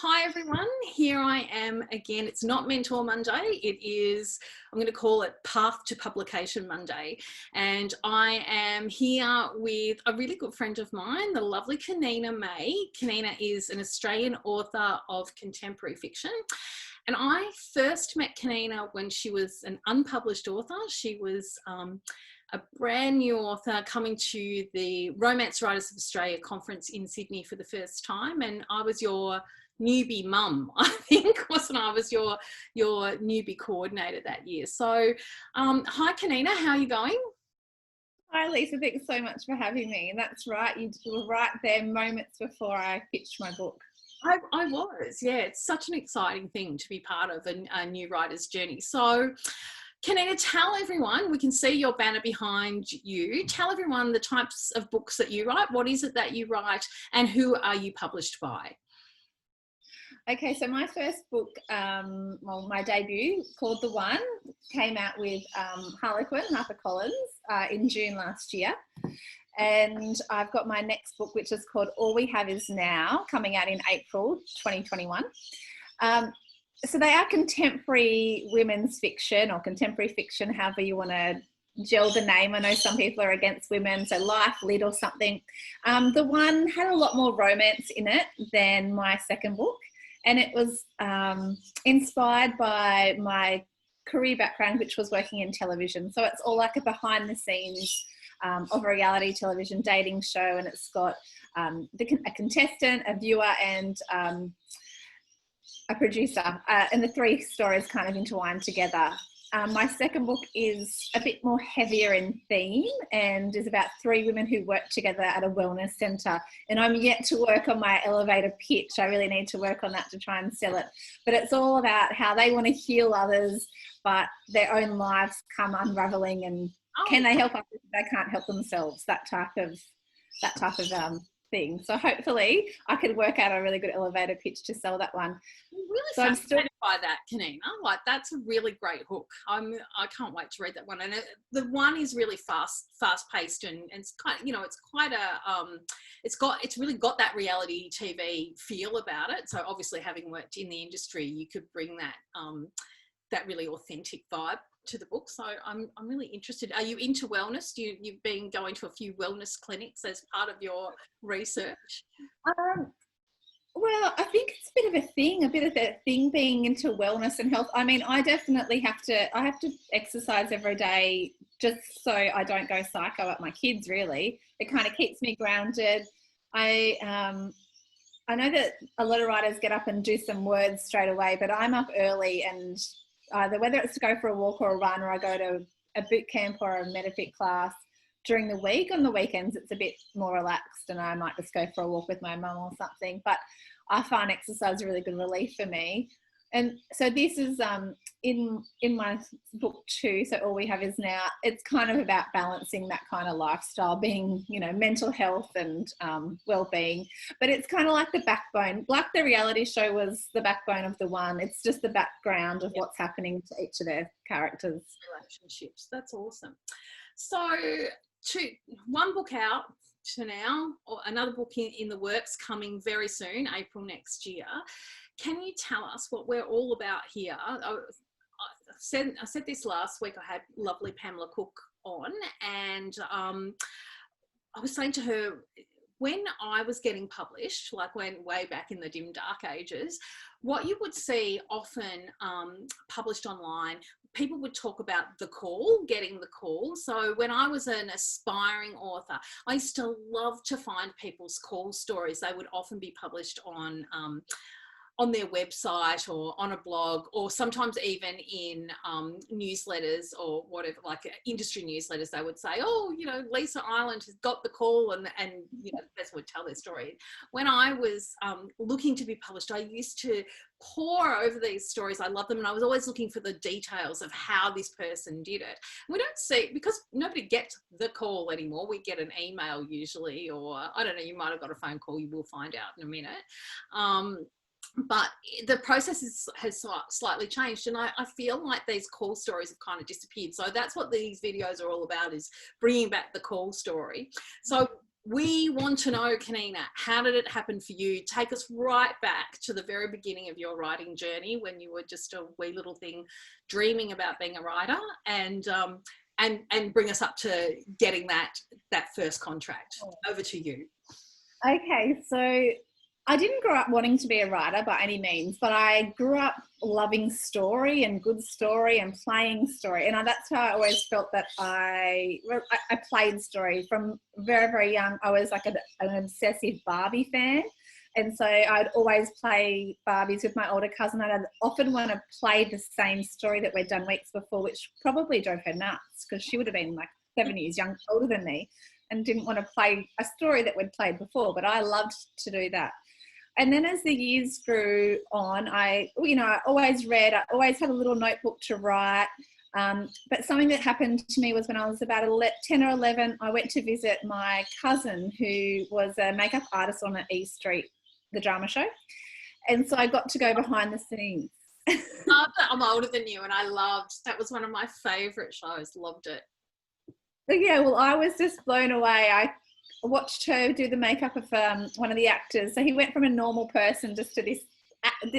Hi everyone, here I am again. It's not Mentor Monday, it is, I'm going to call it Path to Publication Monday. And I am here with a really good friend of mine, the lovely Kaneana May. Kaneana is an Australian author of contemporary fiction. And I first met Kaneana when she was an unpublished author. She was a brand new author coming to the Romance Writers of Australia conference in Sydney for the first time. And I was your newbie mum, I think, wasn't I? Was your newbie coordinator that year. So hi Kaneana, how are you going? Hi Lisa, thanks so much for having me. And that's right, you were right there moments before I pitched my book. I was, yeah. It's such an exciting thing to be part of a new writer's journey. So Kaneana, tell everyone, we can see your banner behind you, tell everyone the types of books that you write, what is it that you write, and who are you published by? Okay, so my first book, well, my debut, called The One, came out with Harlequin, HarperCollins, in June last year. And I've got my next book, which is called All We Have Is Now, coming out in April 2021. So they are contemporary women's fiction or contemporary fiction, however you want to gel the name. I know some people are against women, so life, lit or something. The One had a lot more romance in it than my second book. And it was inspired by my career background, which was working in television. So it's all like a behind the scenes of a reality television dating show. And it's got a contestant, a viewer and a producer. And the three stories kind of intertwined together. My second book is a bit more heavier in theme and is about three women who work together at a wellness centre. And I'm yet to work on my elevator pitch. I really need to work on that to try and sell it. But it's all about how they want to heal others, but their own lives come unravelling, and can they help others if they can't help themselves? That type of thing. So hopefully I could work out a really good elevator pitch to sell that one. I'm really fascinated by that, Kaneana. Like, that's a really great hook. I can't wait to read that one. And the one is really fast paced, and it's kind of, it's quite a it's really got that reality TV feel about it. So obviously, having worked in the industry, you could bring that that really authentic vibe to the book. So I'm really interested. Are you into wellness? You've been going to a few wellness clinics as part of your research? Well, I think it's a bit of a thing being into wellness and health. I mean, I definitely have to exercise every day just so I don't go psycho at my kids, really. It kind of keeps me grounded. I know that a lot of writers get up and do some words straight away, but I'm up early, and either whether it's to go for a walk or a run, or I go to a boot camp or a metaphysics class during the week. On the weekends, it's a bit more relaxed, and I might just go for a walk with my mum or something. But I find exercise a really good relief for me. And so this is in my book too. So All We Have Is Now. It's kind of about balancing that kind of lifestyle, being, mental health and well-being. But it's kind of like the backbone, like the reality show was the backbone of The One. It's just the background of what's happening to each of their characters. Relationships. That's awesome. So one book out to now, or another book in the works coming very soon, April next year. Can you tell us what we're all about here? I said this last week. I had lovely Pamela Cook on, and I was saying to her, when I was getting published, like way back in the dim dark ages, what you would see often published online, people would talk about getting the call. So when I was an aspiring author, I used to love to find people's call stories. They would often be published on their website or on a blog, or sometimes even in newsletters or whatever, like industry newsletters. They would say, Lisa Ireland has got the call, and the person would tell their story. When I was looking to be published, I used to pore over these stories. I love them, and I was always looking for the details of how this person did it. We don't see, because nobody gets the call anymore. We get an email usually, or I don't know, you might have got a phone call. You will find out in a minute. But the process has slightly changed, and I feel like these call stories have kind of disappeared. So that's what these videos are all about, is bringing back the call story. So we want to know, Kaneana, how did it happen for you? Take us right back to the very beginning of your writing journey when you were just a wee little thing dreaming about being a writer, and bring us up to getting that first contract. Over to you. Okay, so I didn't grow up wanting to be a writer by any means, but I grew up loving story and good story and playing story. And that's how I always felt that I played story. From very, very young, I was like an obsessive Barbie fan. And so I'd always play Barbies with my older cousin. And I'd often want to play the same story that we'd done weeks before, which probably drove her nuts because she would have been like 7 years older than me and didn't want to play a story that we'd played before. But I loved to do that. And then as the years grew on, I always read. I always had a little notebook to write. But something that happened to me was when I was about 10 or 11, I went to visit my cousin who was a makeup artist on E Street, the drama show. And so I got to go behind the scenes. I'm older than you, and that was one of my favourite shows. Loved it. Yeah, well, I was just blown away. I watched her do the makeup of one of the actors. So he went from a normal person just to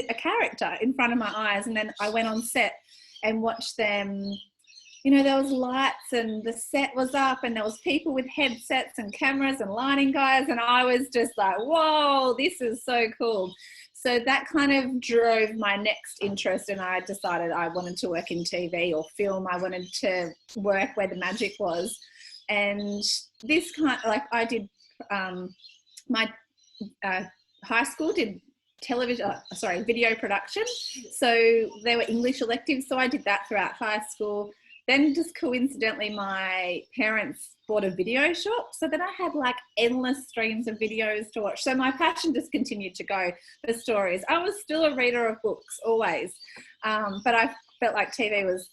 a character in front of my eyes. And then I went on set and watched them. You know, there was lights and the set was up and there was people with headsets and cameras and lighting guys. And I was just like, whoa, this is so cool. So that kind of drove my next interest, and I decided I wanted to work in TV or film. I wanted to work where the magic was. And this I did my high school did video production. So there were English electives. So I did that throughout high school. Then just coincidentally, my parents bought a video shop. So then I had like endless streams of videos to watch. So my passion just continued to go for stories. I was still a reader of books always. But I felt like TV was,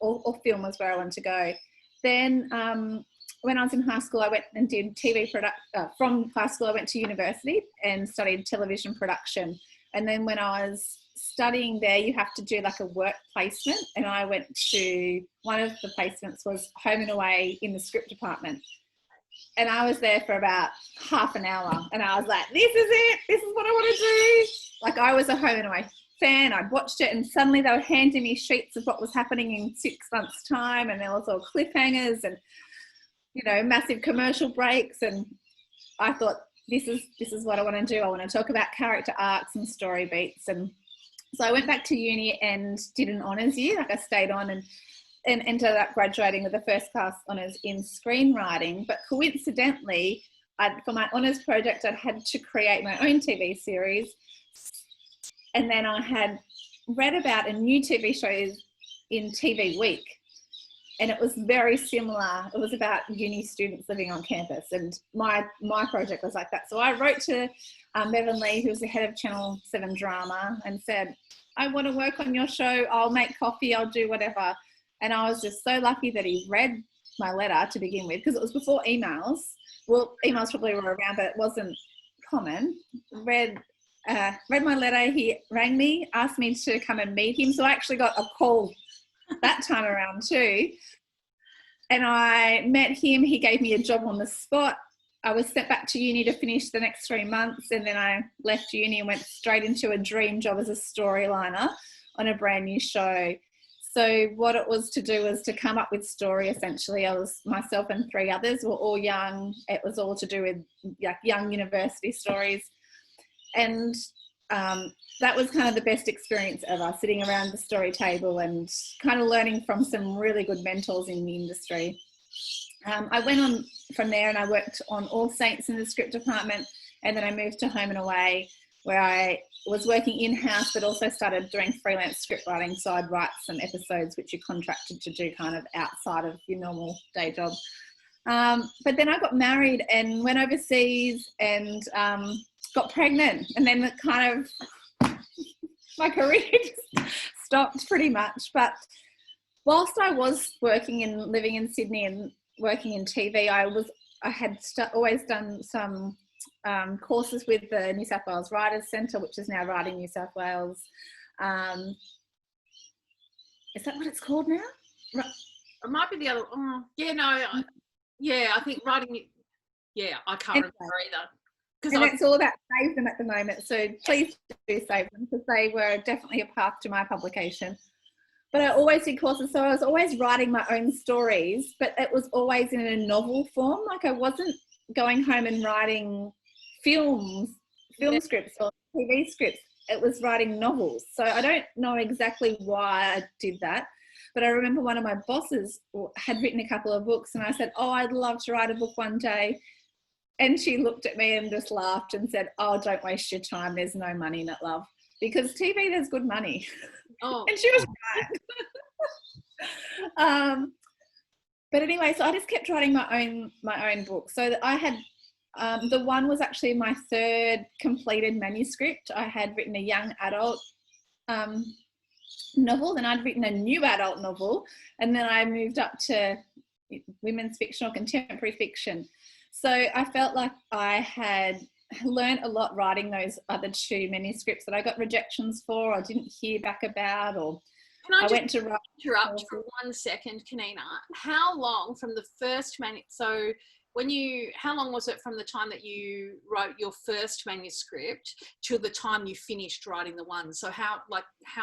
or film was where I wanted to go. Then when I was in high school, I went and did TV production. From high school, I went to university and studied television production. And then when I was studying there, you have to do like a work placement. And I went to, one of the placements was home and away in the script department. And I was there for about half an hour. And I was like, this is it. This is what I want to do. Like, I was a home and away fan. I'd watched it and suddenly they were handing me sheets of what was happening in 6 months' time. And there was all cliffhangers and, you know, massive commercial breaks. And I thought, this is what I want to do. I want to talk about character arcs and story beats. And so I went back to uni and did an honours year. Like, I stayed on and ended up graduating with a first class honours in screenwriting. But coincidentally, for my honours project, I'd had to create my own TV series. And then I had read about a new TV show in TV Week. And it was very similar. It was about uni students living on campus. And my project was like that. So I wrote to Bevan Lee, who was the head of Channel 7 Drama, and said, I want to work on your show. I'll make coffee. I'll do whatever. And I was just so lucky that he read my letter to begin with, because it was before emails. Well, emails probably were around, but it wasn't common. Read my letter. He rang me, asked me to come and meet him. So I actually got a call that time around too. And I met him. He gave me a job on the spot. I was sent back to uni to finish the next 3 months. And then I left uni and went straight into a dream job as a storyliner on a brand new show. So what it was to do was to come up with story, essentially. I was, myself and 3 others were all young. It was all to do with like young university stories. And that was kind of the best experience ever, sitting around the story table and kind of learning from some really good mentors in the industry. I went on from there and I worked on All Saints in the script department, and then I moved to Home and Away, where I was working in-house but also started doing freelance script writing. So I'd write some episodes which you're contracted to do kind of outside of your normal day job. But then I got married and went overseas and got pregnant, and then it kind of my career just stopped pretty much. But whilst I was working and living in Sydney and working in TV, I had always done some courses with the New South Wales Writers Centre, which is now Writing New South Wales. Is that what it's called now? It might be the other. Yeah, no. I think Writing. Yeah, I can't Anyway, remember either. and it's all about save them at the moment. So please do save them, because they were definitely a path to my publication. But I always did courses, so I was always writing my own stories, but it was always in a novel form. Like I wasn't going home and writing film scripts or TV scripts. It was writing novels. So I don't know exactly why I did that, but I remember one of my bosses had written a couple of books, and I said, oh, I'd love to write a book one day. And she looked at me and just laughed and said, oh, don't waste your time. There's no money in it, love. Because TV, there's good money. Oh. And she was right. But anyway, so I just kept writing my own book. So that I had, the one was actually my third completed manuscript. I had written a young adult novel, then I'd written a new adult novel, and then I moved up to women's fiction or contemporary fiction. So I felt like I had learned a lot writing those other two manuscripts that I got rejections for, or didn't hear back about, or Can I went to write. interrupt for 1 second, Kaneana? How long from the first so how long was it from the time that you wrote your first manuscript till the time you finished writing the one? So how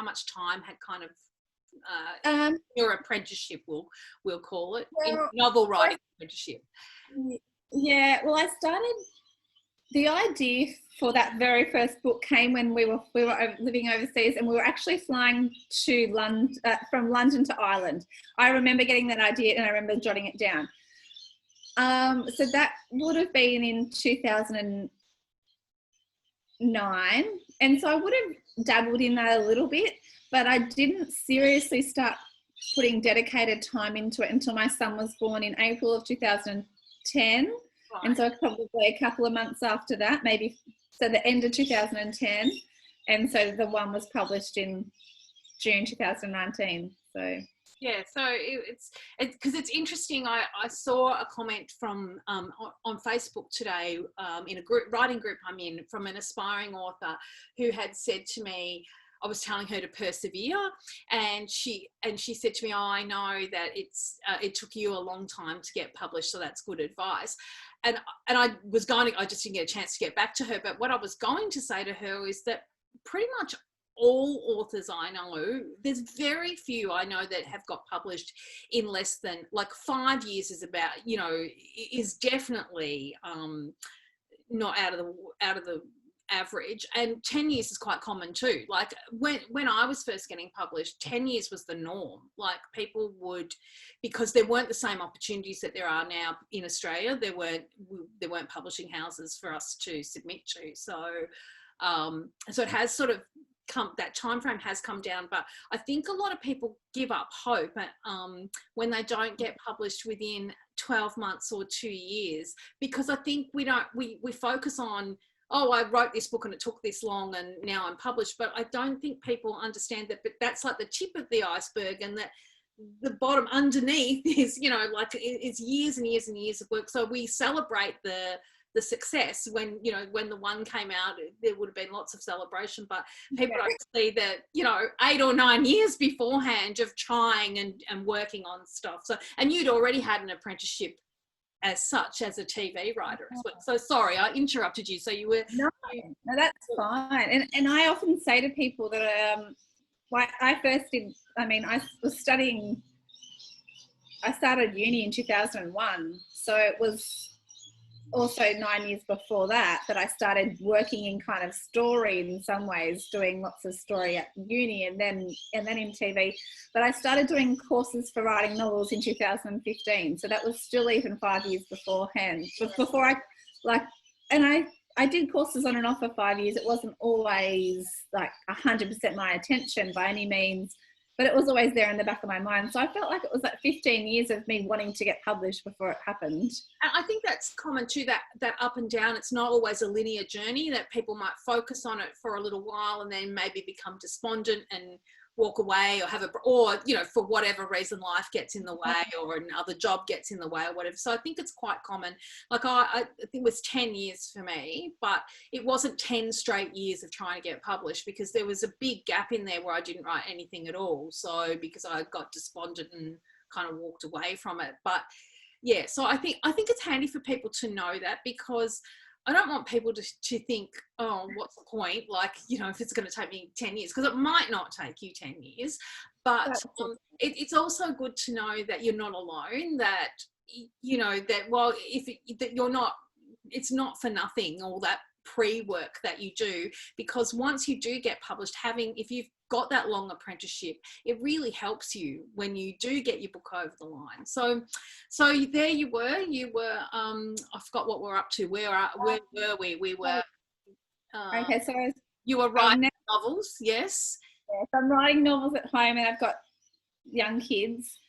much time had kind of your apprenticeship, we'll call it, in novel writing apprenticeship? Yeah, well, I started, the idea for that very first book came when we were living overseas, and we were actually flying to London, from London to Ireland. I remember getting that idea, and I remember jotting it down. So that would have been in 2009, and so I would have dabbled in that a little bit, but I didn't seriously start putting dedicated time into it until my son was born in April of 2010. Right. And so probably a couple of months after that, maybe, so the end of 2010, and so the one was published in June 2019. So yeah, so it's because it's interesting. I saw a comment from on Facebook today, in a writing group I'm in, from an aspiring author who had said to me, I was telling her to persevere, and she said to me, oh, I know that it took you a long time to get published, so that's good advice. And I just didn't get a chance to get back to her, but what I was going to say to her is that pretty much all authors I know, there's very few I know that have got published in less than, like, 5 years is definitely not out of the average, and 10 years is quite common too. Like when I was first getting published, 10 years was the norm. Like people would, because there weren't the same opportunities that there are now in Australia, there weren't publishing houses for us to submit to. So it has sort of that time frame has come down, but I think a lot of people give up hope when they don't get published within 12 months or 2 years, because I think we focus on, oh, I wrote this book and it took this long and now I'm published. But I don't think people understand that, but that's like the tip of the iceberg, and that the bottom underneath is, like it's years and years and years of work. So we celebrate the success when the one came out, there would have been lots of celebration, but people don't see that 8 or 9 years beforehand of trying and working on stuff. So, and you'd already had an apprenticeship as such as a TV writer as well. So sorry, I interrupted you. So you were... No, that's fine. And I often say to people that I was studying, I started uni in 2001. So it was also 9 years before that I started working in kind of story in some ways, doing lots of story at uni and then in TV. But I started doing courses for writing novels in 2015. So that was still even 5 years beforehand. But before I did courses on and off for 5 years. It wasn't always like 100% my attention by any means, but it was always there in the back of my mind. So I felt like it was like 15 years of me wanting to get published before it happened. And I think that's common too, that up and down. It's not always a linear journey, that people might focus on it for a little while and then maybe become despondent and walk away, or for whatever reason life gets in the way, or another job gets in the way or whatever. So I think it's quite common. Like I think it was 10 years for me, but it wasn't 10 straight years of trying to get published, because there was a big gap in there where I didn't write anything at all. So because I got despondent and kind of walked away from it. But Yeah, so I think it's handy for people to know that, because I don't want people to think, oh, what's the point? Like, you know, if it's going to take me 10 years, because it might not take you 10 years, but it's also good to know that you're not alone, that, you know, that, well, that you're not, it's not for nothing, all that pre-work that you do, because once you do get published, if you've got that long apprenticeship, it really helps you when you do get your book over the line. So there you were I forgot what we're up to. Where were we? We were okay, so you were writing novels. Yes, I'm writing novels at home, and I've got young kids.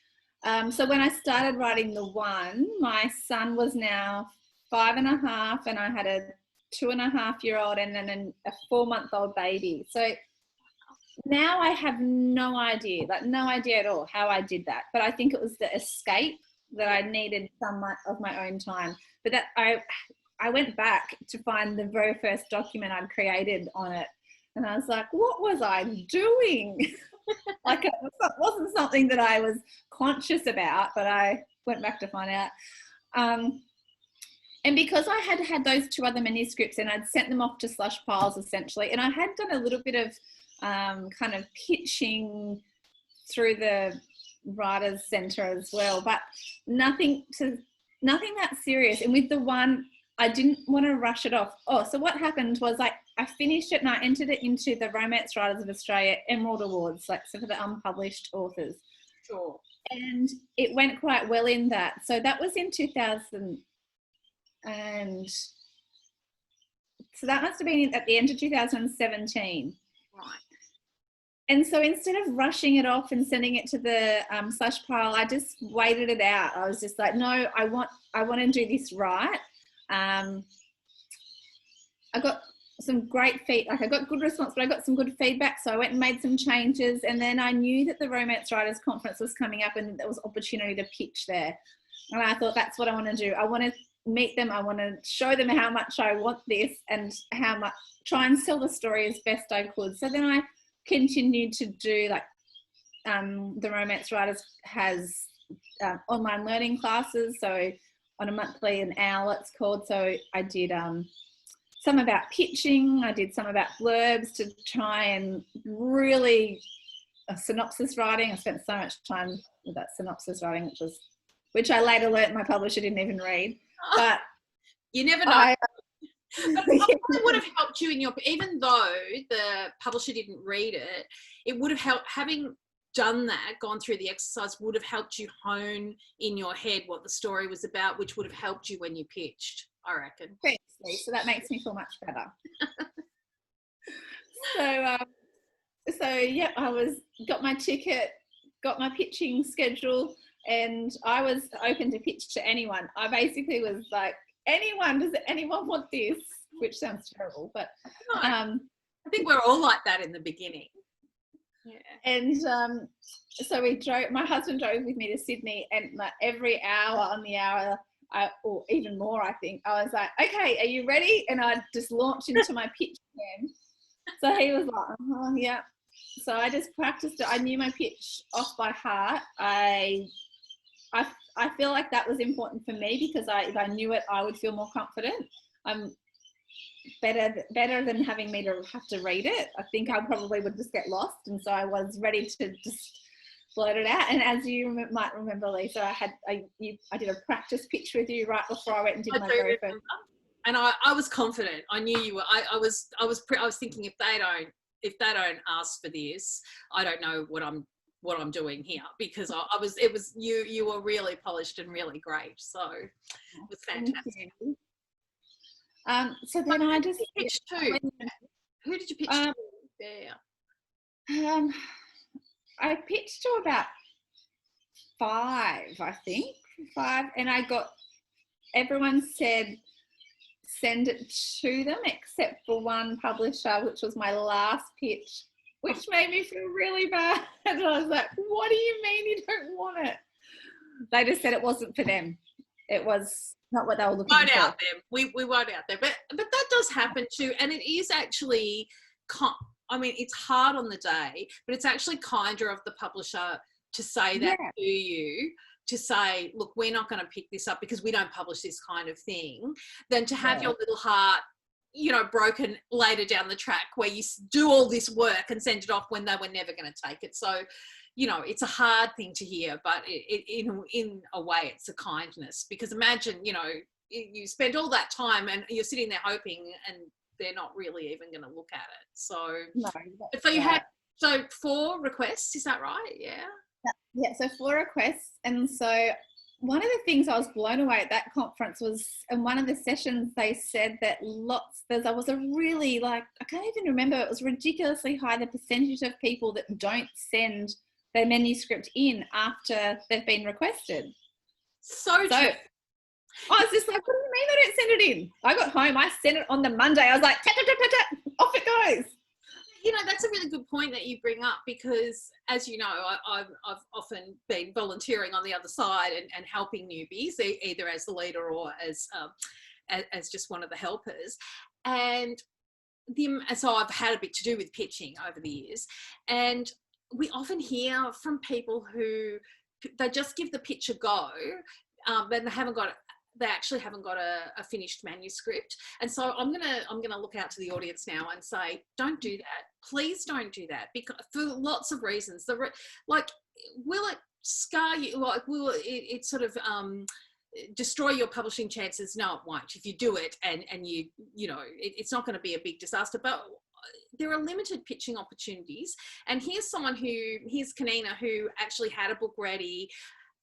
So when I started writing the one, my son was now 5.5, and I had a 2.5-year-old and then a 4-month-old baby. So now I have no idea at all how I did that. But I think it was the escape that I needed some of my own time. But that I went back to find the very first document I'd created on it. And I was like, what was I doing? Like, it wasn't something that I was conscious about, but I went back to find out. And because I had those 2 other manuscripts, and I'd sent them off to slush piles essentially, and I had done a little bit of kind of pitching through the Writers' Centre as well, but nothing that serious. And with the one, I didn't want to rush it off. So what happened was I finished it and I entered it into the Romance Writers of Australia Emerald Awards, so for the unpublished authors. Sure. And it went quite well in that. So that was in 2000. And so that must have been at the end of 2017. Right. And so instead of rushing it off and sending it to the slush pile, I just waited it out. I was just like, no, I want to do this right. I got some great feedback. I got good response, but I got some good feedback. So I went and made some changes. And then I knew that the Romance Writers Conference was coming up, and there was opportunity to pitch there. And I thought, that's what I want to do. I want to meet them. I want to show them how much I want this, and how much, try and sell the story as best I could. So then I continued to do, like, the Romance Writers has online learning classes. So on a monthly, an hour it's called. So I did some about pitching. I did some about blurbs to try and really synopsis writing. I spent so much time with that synopsis writing, which I later learnt my publisher didn't even read. But you never know. But it would have helped you even though the publisher didn't read it, it would have helped, having done that, gone through the exercise, would have helped you hone in your head what the story was about, which would have helped you when you pitched, I reckon. So that makes me feel much better. So yeah, got my ticket, got my pitching schedule, and I was open to pitch to anyone. I basically was like, does anyone want this? Which sounds terrible, but I think we're all like that in the beginning. Yeah. And so my husband drove with me to Sydney, and like every hour on the hour, or even more, I think, I was like, okay, are you ready? And I'd just launch into my pitch again. So he was like, oh, yeah. So I just practiced it. I knew my pitch off by heart. I feel like that was important for me, because if I knew it, I would feel more confident. I'm better than having me to have to read it. I think I probably would just get lost, and so I was ready to just blurt it out. And as you might remember, Lisa, I did a practice pitch with you right before I went and did my very first. And I was confident. I knew you were. I was thinking, if they don't ask for this, I don't know what I'm doing here, because you were really polished and really great. So it was fantastic. So then I just pitched to. Who did you pitch to there? I pitched to about 5, I think. 5, and I got, everyone said send it to them except for one publisher, which was my last pitch, which made me feel really bad. And I was like, what do you mean you don't want it? They just said it wasn't for them. It was not what they were looking for. Out there. We won't out there. But that does happen too. And it is actually, I mean, it's hard on the day, but it's actually kinder of the publisher to say that to you, to say, look, we're not going to pick this up because we don't publish this kind of thing, than to have your little heart, you know, broken later down the track where you do all this work and send it off when they were never going to take it. So, you know, it's a hard thing to hear, but in a way it's a kindness, because imagine, you know, you spend all that time and you're sitting there hoping and they're not really even going to look at it. So, no, so you had, so 4 requests, is that right? Yeah, so 4 requests. And so one of the things I was blown away at that conference was, in one of the sessions, they said that there was a really, like, I can't even remember, it was ridiculously high, the percentage of people that don't send their manuscript in after they've been requested. So true. I was just like, what do you mean they don't send it in? I got home, I sent it on the Monday. I was like, tap, tap, tap, tap, tap, off it goes. You know, that's a really good point that you bring up, because, as you know, I've often been volunteering on the other side and helping newbies, either as the leader or as just one of the helpers. And so I've had a bit to do with pitching over the years. And we often hear from people who they just give the pitch a go, then they actually haven't got a finished manuscript. And so I'm gonna look out to the audience now and say, don't do that. Please don't do that, because for lots of reasons. Like, will it scar you? Like, will it sort of destroy your publishing chances? No, it won't. If you do it and you know, it's not going to be a big disaster. But there are limited pitching opportunities. And here's Kaneana, who actually had a book ready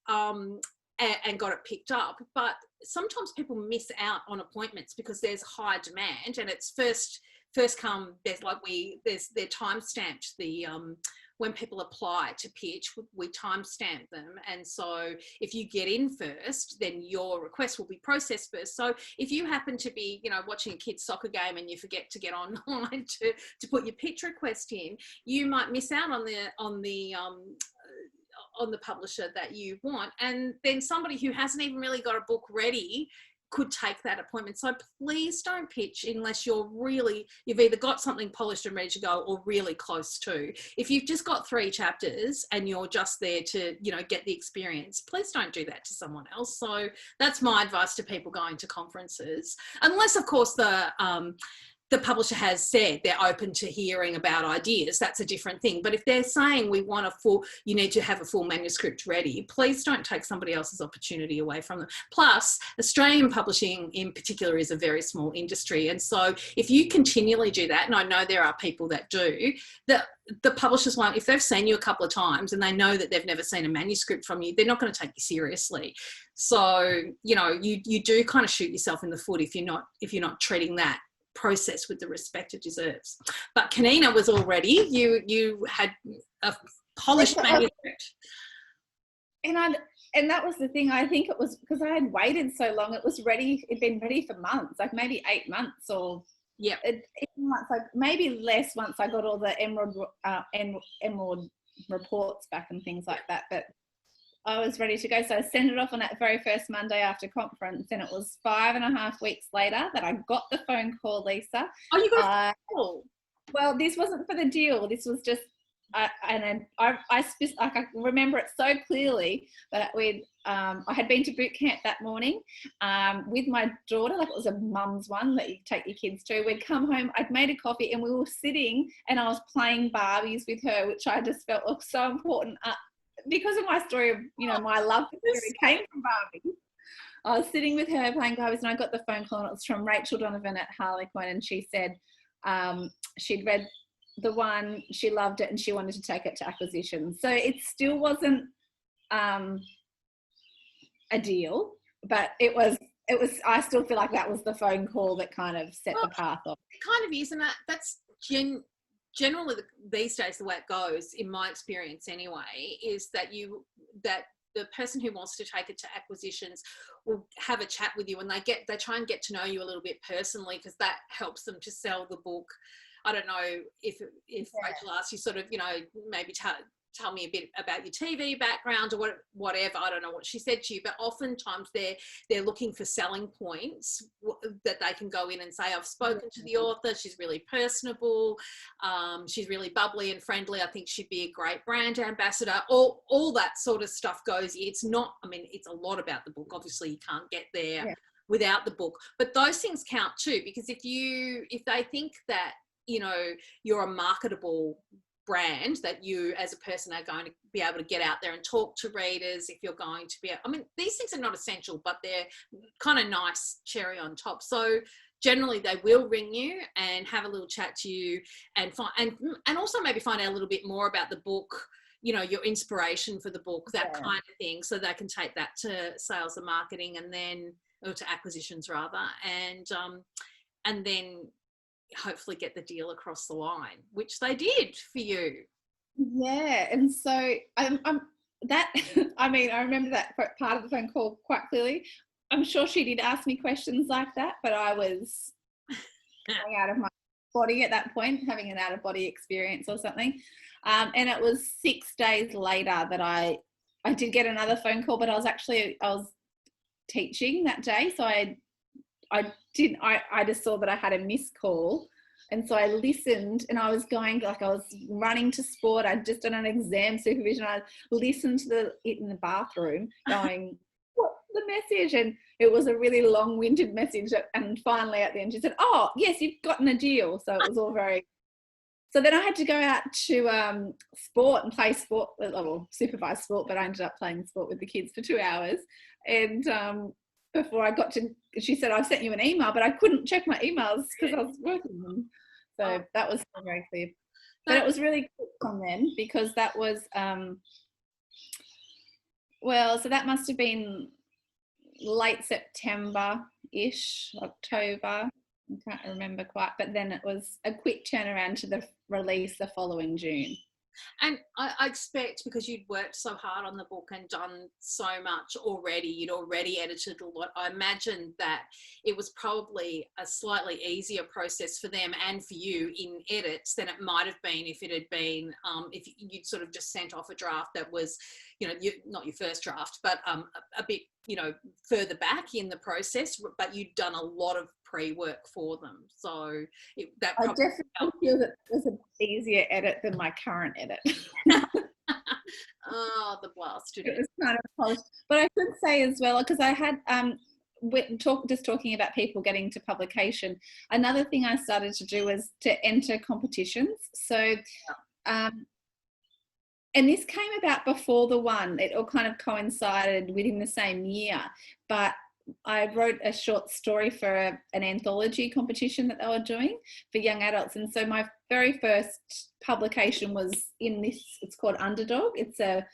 and got it picked up. But sometimes people miss out on appointments because there's high demand, and it's first come. They're time stamped. When people apply to pitch, we timestamp them. And so if you get in first, then your request will be processed first. So if you happen to be, you know, watching a kid's soccer game and you forget to get online to put your pitch request in, you might miss out on the publisher that you want. And then somebody who hasn't even really got a book ready could take that appointment. So please don't pitch unless you've either got something polished and ready to go or really close to. If you've just got 3 chapters and you're just there to, you know, get the experience, please don't do that to someone else. So that's my advice to people going to conferences, unless of course the publisher has said they're open to hearing about ideas. That's a different thing. But if they're saying you need to have a full manuscript ready, please don't take somebody else's opportunity away from them. Plus, Australian publishing in particular is a very small industry. And so if you continually do that, and I know there are people that do, the publishers won't, if they've seen you a couple of times and they know that they've never seen a manuscript from you, they're not going to take you seriously. So, you know, you do kind of shoot yourself in the foot if you're not treating that process with the respect it deserves. But Kaneana was all ready. You had a polished manuscript. And that was the thing. I think it was because I had waited so long. It was ready. It'd been ready for months, like maybe 8 months, or months, like maybe less, once I got all the Emerald reports back and things like that. But I was ready to go. So I sent it off on that very first Monday after conference, and it was 5.5 weeks later that I got the phone call, Lisa. Oh, you got a call? Well, this wasn't for the deal. This was just, I remember it so clearly that I had been to boot camp that morning with my daughter, like it was a mum's one that you take your kids to. We'd come home, I'd made a coffee, and we were sitting and I was playing Barbies with her, which I just felt was so important. Because of my story of, you know, my love for it came from Barbie. I was sitting with her playing Barbies, and I got the phone call, and it was from Rachel Donovan at Harlequin, and she said she'd read the one, she loved it, and she wanted to take it to acquisition. So it still wasn't a deal, but it was. I still feel like that was the phone call that kind of set the path off. It kind of is, and that's generally these days the way it goes, in my experience anyway, is that the person who wants to take it to acquisitions will have a chat with you, and they try and get to know you a little bit personally, because that helps them to sell the book. I don't know if Rachel asks you sort of, you know, maybe tell me a bit about your TV background or whatever. I don't know what she said to you, but oftentimes they're looking for selling points that they can go in and say, I've spoken to the author, she's really personable, she's really bubbly and friendly, I think she'd be a great brand ambassador. All that sort of stuff goes. It's not, I mean, it's a lot about the book. Obviously you can't get there without the book, but those things count too, because if they think that, you know, you're a marketable brand, that you as a person are going to be able to get out there and talk to readers, if you're going to be, I mean, these things are not essential, but they're kind of nice cherry on top. So generally they will ring you and have a little chat to you and find, and also maybe find out a little bit more about the book, you know, your inspiration for the book, that kind of thing, so they can take that to sales and marketing, and then, or to acquisitions rather, and then hopefully get the deal across the line, which they did for you. Yeah, and so I'm that. I mean, I remember that part of the phone call quite clearly. I'm sure she did ask me questions like that, but I was going out of my body at that point, having an out of body experience or something. And it was 6 days later that I did get another phone call, but I was teaching that day, so I just saw that I had a missed call, and so I listened, and I was running to sport. I'd just done an exam supervision. I listened to it in the bathroom going, what's the message? And it was a really long-winded message, and finally at the end she said, oh yes, you've gotten a deal. So it was all very, so then I had to go out to sport and play sport, well, supervised sport, but I ended up playing sport with the kids for 2 hours. And before I got to, she said, I've sent you an email, but I couldn't check my emails because I was working them. So that was very clear. But it was really quick from then, because that was, so that must have been late September-ish, October. I can't remember quite, but then it was a quick turnaround to the release the following June. And I expect, because you'd worked so hard on the book and done so much already, you'd already edited a lot, I imagine that it was probably a slightly easier process for them and for you in edits than it might have been if it had been, if you'd sort of just sent off a draft that was, you know, not your first draft, but a bit, you know, further back in the process, but you'd done a lot of pre-work for them. So that I definitely feel that it was an easier edit than my current edit. Oh, the blasted. It was kind of polished. But I should say as well, because I had talking about people getting to publication, another thing I started to do was to enter competitions. So and this came about before the one. It all kind of coincided within the same year. But I wrote a short story for an anthology competition that they were doing for young adults. And so my very first publication was in this, it's called Underdog. It's a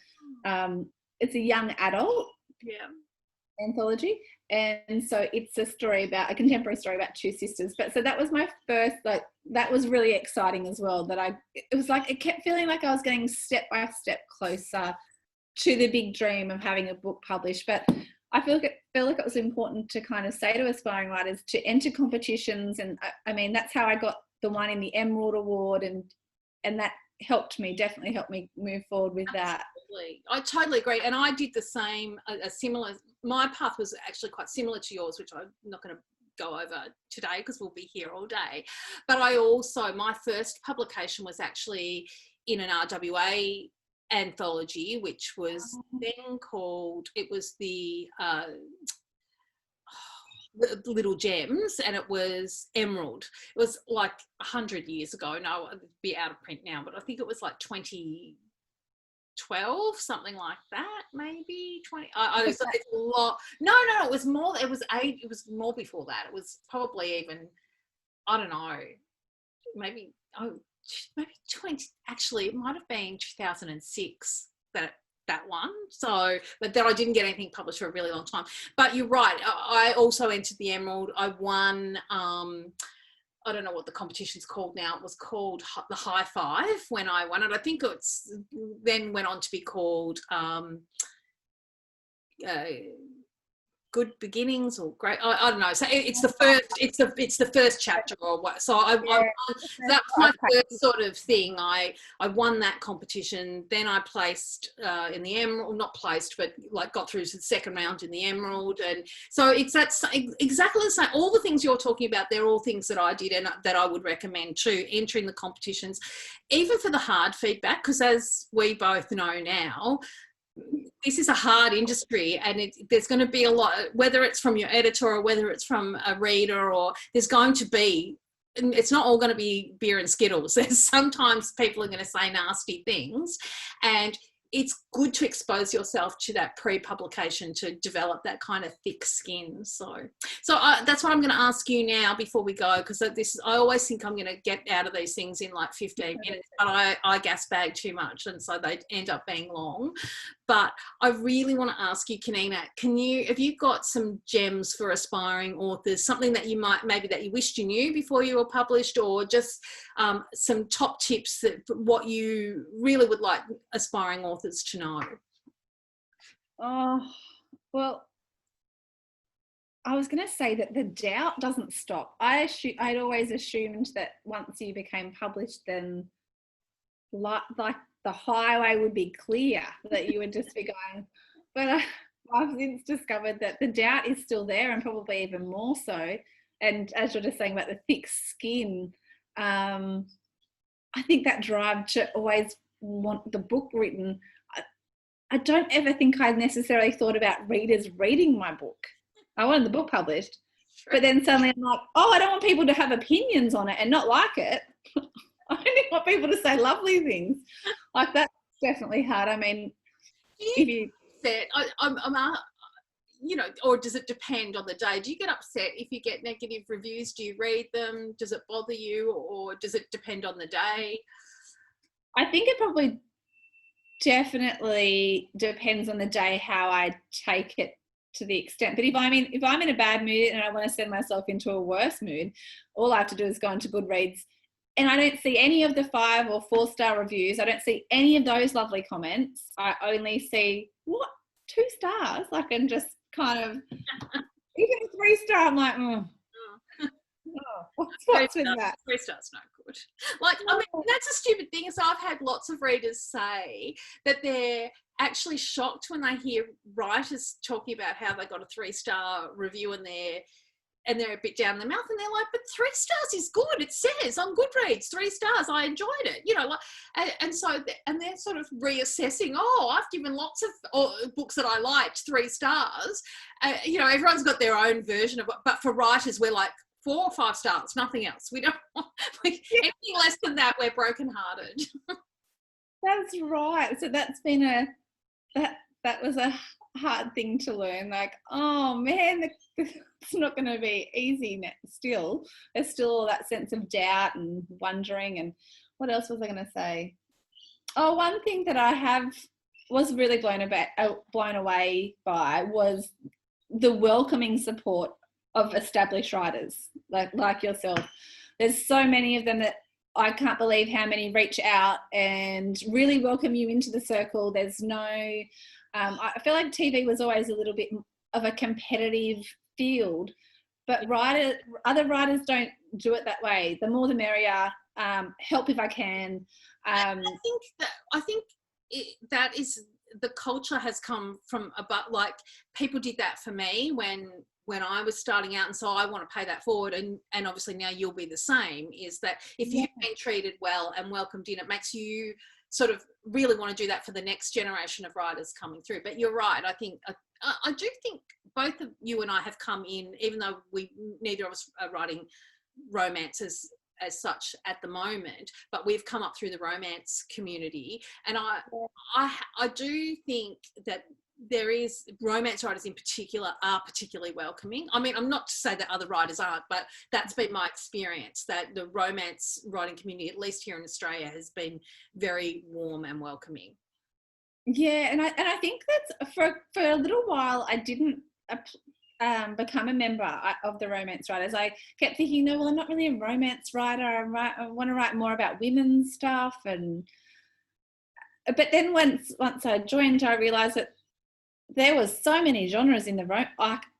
young adult anthology. And so it's a contemporary story about two sisters. But so that was my first, that was really exciting as well, it kept feeling like I was getting step by step closer to the big dream of having a book published. But I feel like it was important to kind of say to aspiring writers to enter competitions. And I mean, that's how I got the one in the Emerald Award, and that definitely helped me move forward with that. Absolutely. I totally agree. And I did the same, my path was actually quite similar to yours, which I'm not going to go over today because we'll be here all day. But my first publication was actually in an RWA anthology, which was then called, it was the Little Gems, and it was Emerald. It was like 100 years ago. No, it'd be out of print now, but I think it was like 2012, something like that, maybe 20. It's a lot. No, it was more. It was more before that. It was probably even, I don't know, maybe 20, actually it might have been 2006 that one. So, but then I didn't get anything published for a really long time. But you're right, I also entered the Emerald. I won, I don't know what the competition's called now. It was called the High Five when I won it. I think it's then went on to be called good beginnings or great, I don't know, so it's the first chapter or what, so that's my first sort of thing. I won that competition, then I placed in the Emerald, not placed, but like got through to the second round in the Emerald. And so it's exactly the same. All the things you're talking about, they're all things that I did and that I would recommend too, entering the competitions, even for the hard feedback, because as we both know now, this is a hard industry, and there's going to be a lot, whether it's from your editor or whether it's from a reader, or there's going to be, it's not all going to be beer and Skittles. There's sometimes people are going to say nasty things, and it's good to expose yourself to that pre-publication to develop that kind of thick skin. So that's what I'm going to ask you now before we go, because I always think I'm going to get out of these things in like 15 minutes, but I gas bag too much, and so they end up being long. But I really want to ask you, Kaneana, have you got some gems for aspiring authors, something that you that you wished you knew before you were published, or just some top tips that what you really would like aspiring authors to know? Oh, well, I was going to say that the doubt doesn't stop. I'd always assumed that once you became published, then like the highway would be clear, that you would just be going. But I've since discovered that the doubt is still there, and probably even more so. And as you're just saying about the thick skin, I think that drive to always want the book written, I don't ever think I necessarily thought about readers reading my book. I wanted the book published, but then suddenly I'm like, oh, I don't want people to have opinions on it and not like it. I only want people to say lovely things. Like, that's definitely hard. I mean, if you said, or does it depend on the day? Do you get upset if you get negative reviews? Do you read them? Does it bother you, or does it depend on the day? I think it probably definitely depends on the day how I take it to the extent. But if I'm in a bad mood and I want to send myself into a worse mood, all I have to do is go into Goodreads, and I don't see any of the 5 or 4-star reviews. I don't see any of those lovely comments. I only see 2 stars. I can just kind of, even a 3-star, I'm like, what's with that? 3 stars not good. Like, I mean, that's a stupid thing. So I've had lots of readers say that they're actually shocked when they hear writers talking about how they got a 3-star review and they're a bit down the mouth, and they're like, but 3 stars is good. It says on Goodreads, 3 stars. I enjoyed it, and they're sort of reassessing. Oh, I've given lots of books that I liked 3 stars. Everyone's got their own version of it, but for writers, we're like 4 or 5 stars, nothing else. We don't anything less than that. We're brokenhearted. That's right. So that's been that was a hard thing to learn. Like, oh man, it's not going to be easy. Still, there's still all that sense of doubt and wondering. And what else was I going to say? Oh, one thing that I was really blown away by was the welcoming support of established writers like yourself. There's so many of them that I can't believe how many reach out and really welcome you into the circle. There's no, I feel like TV was always a little bit of a competitive field, but other writers don't do it that way. The more the merrier. Help if I can. I think that is, the culture has come from about, like, people did that for me when I was starting out, and so I want to pay that forward, and obviously now you'll be the same, is that if you've been treated well and welcomed in, it makes you sort of really want to do that for the next generation of writers coming through. But you're right, I think I do think both of you and I have come in, even though neither of us are writing romances as such at the moment, but we've come up through the romance community, and I do think that there is, romance writers in particular are particularly welcoming. I mean, I'm not to say that other writers aren't, but that's been my experience, that the romance writing community, at least here in Australia, has been very warm and welcoming. Yeah, and I think that's for a little while I didn't become a member of the romance writers. I kept thinking, no, well, I'm not really a romance writer. I want to write more about women's stuff, but then once I joined, I realised that there was so many genres in the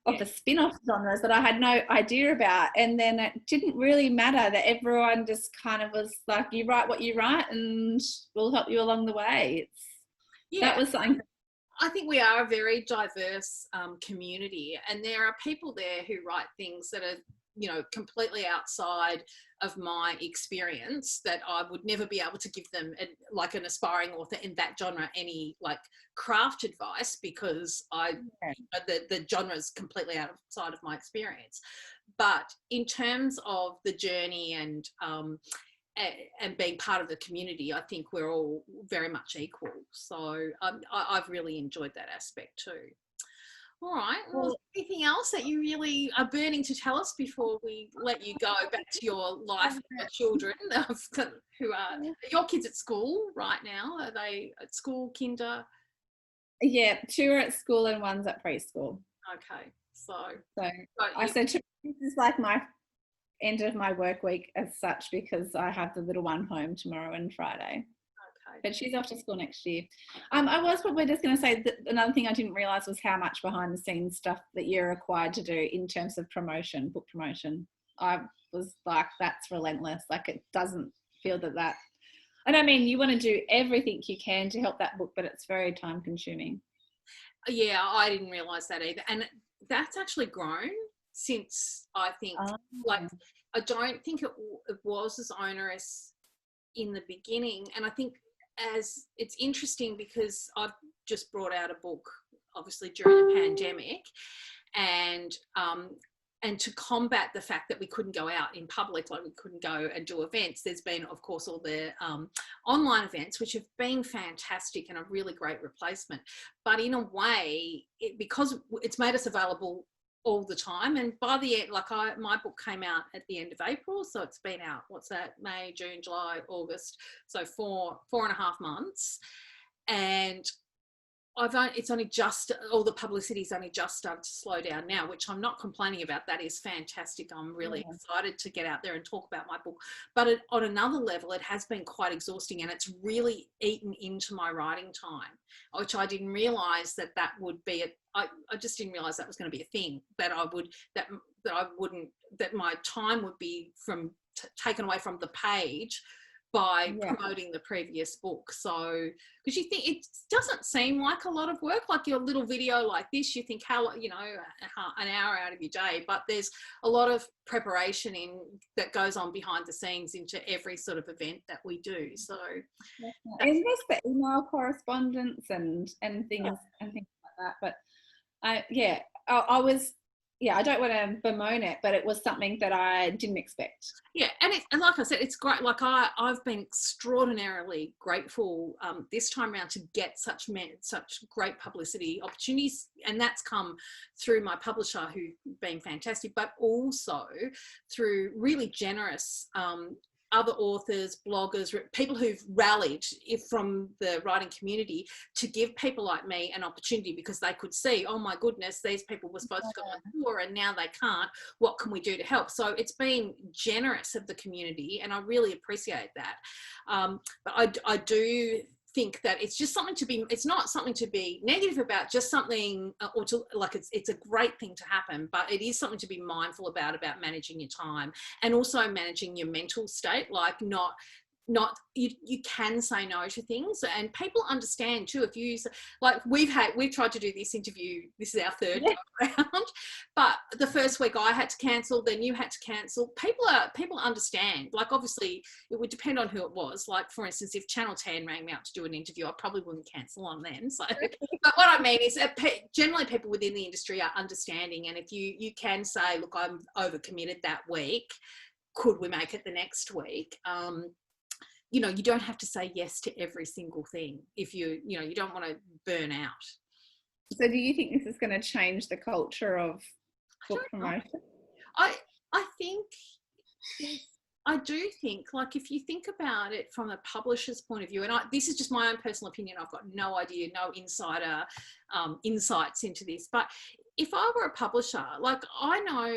of the spin-off genres that I had no idea about, and then it didn't really matter that everyone just kind of was like, you write what you write and we'll help you along the way. That was something. I think we are a very diverse community, and there are people there who write things that are, you know, completely outside of my experience, that I would never be able to give them, like an aspiring author in that genre, any like craft advice, because the genre is completely outside of my experience. But in terms of the journey and being part of the community, I think we're all very much equal. So I've really enjoyed that aspect too. All right. Well, anything else that you really are burning to tell us before we let you go back to your life and your children, who are your kids at school right now? Are they at school, kinder? Yeah, 2 are at school and 1's at preschool. Okay. So I said this is like my end of my work week as such, because I have the little one home tomorrow and Friday. But she's off to school next year. I was probably just going to say that another thing I didn't realise was how much behind the scenes stuff that you're required to do in terms of promotion, book promotion. I was like, that's relentless. Like, it doesn't feel that. I don't mean you want to do everything you can to help that book, but it's very time consuming. Yeah, I didn't realise that either. And that's actually grown since, I think, like, I don't think it was as onerous in the beginning. And I think as it's interesting because I've just brought out a book, obviously during the pandemic, and to combat the fact that we couldn't go out in public, like we couldn't go and do events, there's been, of course, all the online events, which have been fantastic and a really great replacement. But in a way, because it's made us available all the time, and by the end, like my book came out at the end of April, so it's been out, what's that, May, June, July, August, so four and a half months, and it's only just, all the publicity's only just started to slow down now, which I'm not complaining about. That is fantastic. I'm really excited to get out there and talk about my book. But on another level, it has been quite exhausting, and it's really eaten into my writing time, which I didn't realise that would be I just didn't realise that was going to be a thing, that my time would be taken away from the page by promoting the previous book. So, because you think it doesn't seem like a lot of work, like your little video like this, you think, how, you know, an hour out of your day, but there's a lot of preparation that goes on behind the scenes into every sort of event that we do. So, and there's the email correspondence and things and things like that. But I was. Yeah, I don't want to bemoan it, but it was something that I didn't expect. Yeah, and like I said, it's great. Like I've been extraordinarily grateful this time around to get such great publicity opportunities, and that's come through my publisher, who've been fantastic, but also through really generous other authors, bloggers, people who've rallied from the writing community to give people like me an opportunity, because they could see, oh my goodness, these people were supposed to go on tour and now they can't. What can we do to help? So it's been generous of the community, and I really appreciate that. But I do think that it's just something to be, it's not something to be negative about, just something, or to, like, it's a great thing to happen, but it is something to be mindful about managing your time, and also managing your mental state, like you can say no to things, and people understand too. If you, like, we've tried to do this interview, this is our third round, but the first week I had to cancel, then you had to cancel. People understand. Like, obviously it would depend on who it was. Like, for instance, if Channel 10 rang me up to do an interview, I probably wouldn't cancel on them. So, but what I mean is generally people within the industry are understanding, and if you can say, look, I'm overcommitted that week, could we make it the next week? You know, you don't have to say yes to every single thing if you don't want to burn out. So do you think this is going to change the culture of book promotion? I think, I do think, like, if you think about it from a publisher's point of view, and this is just my own personal opinion, I've got no idea, no insider insights into this, but if I were a publisher, like, I know,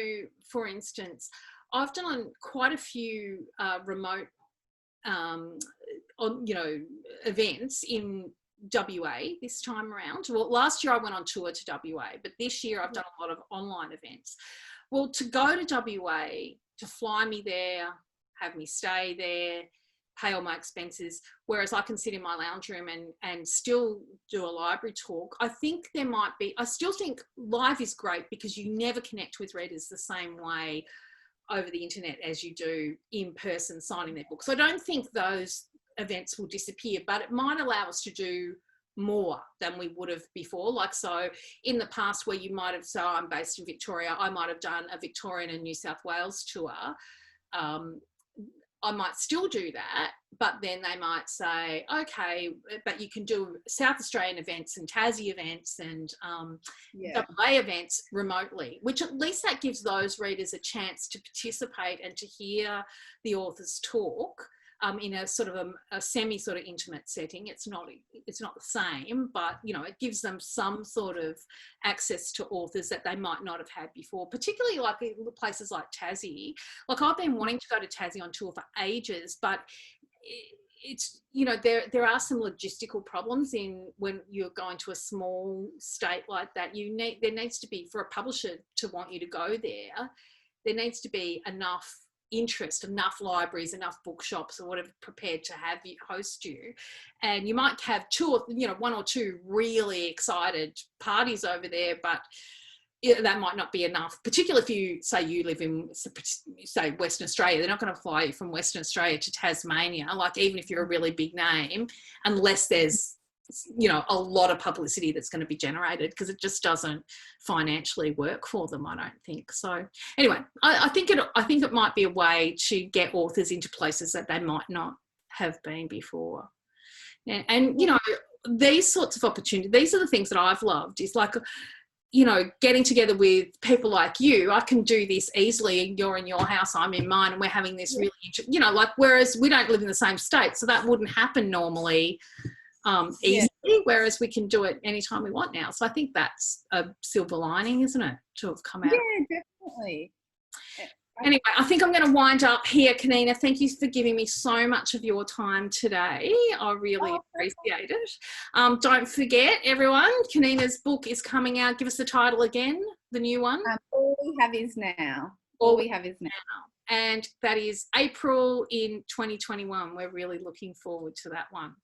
for instance, I've done quite a few remote events in WA this time around. Well, last year I went on tour to WA, but this year I've done a lot of online events. Well, to go to WA, to fly me there, have me stay there, pay all my expenses, whereas I can sit in my lounge room and still do a library talk. I think there might be, I still think live is great because you never connect with readers the same way over the internet as you do in person signing their books. So I don't think those events will disappear, but it might allow us to do more than we would have before. Like, so in the past where you might have, so I'm based in Victoria, I might have done a Victorian and New South Wales tour. I might still do that, but then they might say, okay, but you can do South Australian events and Tassie events and WA events remotely, which at least that gives those readers a chance to participate and to hear the authors talk in a sort of a semi sort of intimate setting. It's not the same, but you know, it gives them some sort of access to authors that they might not have had before, particularly like places like Tassie. Like, I've been wanting to go to Tassie on tour for ages, but it's, you know, there are some logistical problems in when you're going to a small state like that. There needs to be, for a publisher to want you to go there needs to be enough interest, enough libraries, enough bookshops or whatever prepared to have you host you. And you might have one or two really excited parties over there, but that might not be enough, particularly if you live in, say, Western Australia. They're not going to fly you from Western Australia to Tasmania, like, even if you're a really big name, unless there's, you know, a lot of publicity that's going to be generated, because it just doesn't financially work for them, I don't think. So anyway, I think it might be a way to get authors into places that they might not have been before. And you know, these sorts of opportunities, these are the things that I've loved, is like, you know, getting together with people like you. I can do this easily. You're in your house, I'm in mine, and we're having this really, you know, like, whereas we don't live in the same state, so that wouldn't happen normally easily, whereas we can do it anytime we want now. So I think that's a silver lining, isn't it, to have come out? Yeah, definitely. Anyway, I think I'm going to wind up here, Kaneana. Thank you for giving me so much of your time today. I really appreciate it. Don't forget, everyone, Kaneana's book is coming out. Give us the title again, the new one. All We Have Is Now. All We Have Is Now. And that is April in 2021. We're really looking forward to that one.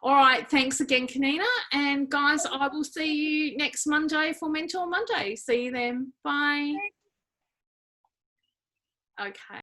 All right, thanks again, Kaneana. And guys, I will see you next Monday for Mentor Monday. See you then. Bye. Okay.